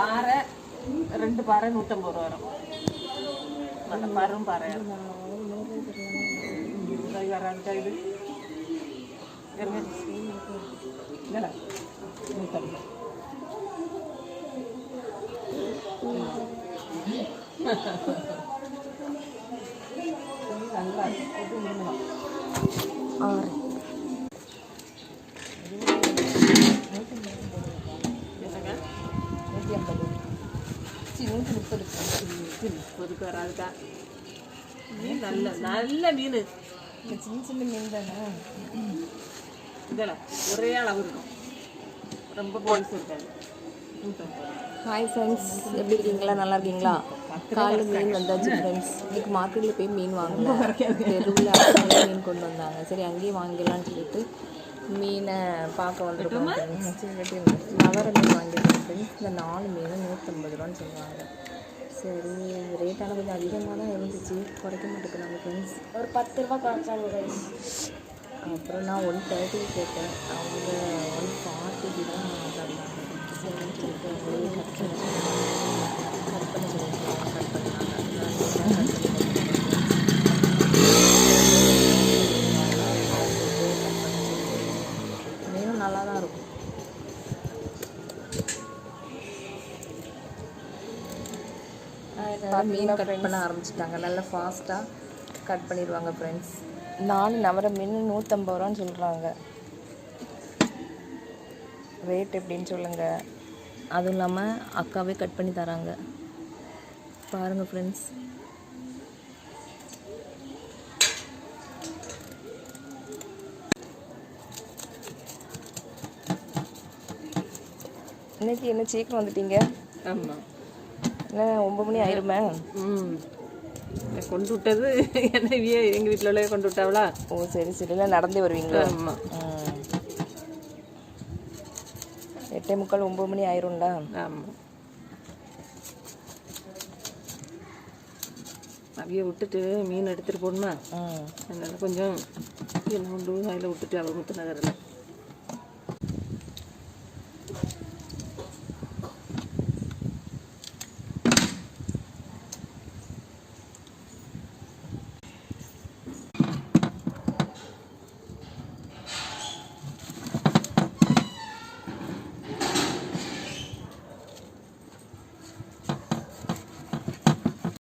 பாறை 2 பாறை 150 ரூபா வரும். நல்ல பரும் பாறை வராதுக்கா இது இல்லைடா 150. நல்லா இது மீன் 6 130 வராதுக்கா. மீன் நல்ல நல்ல மீன், சின்ன சின்ன மீன் தானே. இதெல்லாம் ஒரே அளவு இருக்கும், ரொம்ப போலீஸ் இருக்காது. ஹாய் ஃப்ரெண்ட்ஸ், எப்படி இருக்கீங்களா? நல்லா இருக்கீங்களா? காலையில் மீன் வந்தாச்சு ஃப்ரெண்ட்ஸ். இன்றைக்கி மார்க்கெட்டில் போய் மீன் வாங்கலாம், தெருவில் அப்படியே மீன் கொண்டு வந்தாங்க. சரி அங்கேயே வாங்கிடலான்னு சொல்லிட்டு மீனை பார்க்க வந்துருக்கோம் ஃப்ரெண்ட்ஸ். நவர மீன் வாங்கியிருக்கோம் ஃப்ரெண்ட்ஸ். இந்த 4 மீன் 150 ரூபான்னு சொல்லுவாங்க. சரி ரேட்டான கொஞ்சம் அதிகமாக தான் இருந்துச்சு, குறைக்க மாட்டேங்கிறாங்க ஃப்ரெண்ட்ஸ். ஒரு 10 ரூபா குறைச்சாங்க ரைஸ். அப்புறம் நான் 130 கேட்டேன், அவங்க 140 தான் தந்தாங்க. சரின்னு சொல்லிட்டு அவங்களே கட் பண்ண சொல்லியிருக்காங்க. கட் பண்ணாங்க. மீனும் நல்லா தான் இருக்கும். மீன் கட் பண்ண ஆரம்பிச்சிட்டாங்க, நல்லா ஃபாஸ்ட்டாக கட் பண்ணிடுவாங்க ஃப்ரெண்ட்ஸ். 4 நவர மீன் 150 ரூபான்னு சொல்கிறாங்க. ரேட் எப்படின்னு சொல்லுங்கள். அதுவும் இல்லாமல் அக்காவே கட் பண்ணி தராங்க, பாருங்கள் ஃப்ரெண்ட்ஸ். இன்னைக்கு என்ன சீக்கிரம் வந்துட்டீங்க? ஆமாம், என்ன 9 மணி ஆயிருமே. கொண்டு விட்டது என்னையே எங்கள் வீட்டில் உள்ள கொண்டு விட்டாவளா? ஓ சரி சரி. இல்லை நடந்தே வருவீங்களா? ஆமாம். 8:45 9 மணி ஆயிரும்டா. ஆமாம், அவைய விட்டுட்டு மீன் எடுத்துகிட்டு போகணுமா, அதனால கொஞ்சம் என்ன கொண்டு அதில் விட்டுட்டு அவள் முத்து நகரில்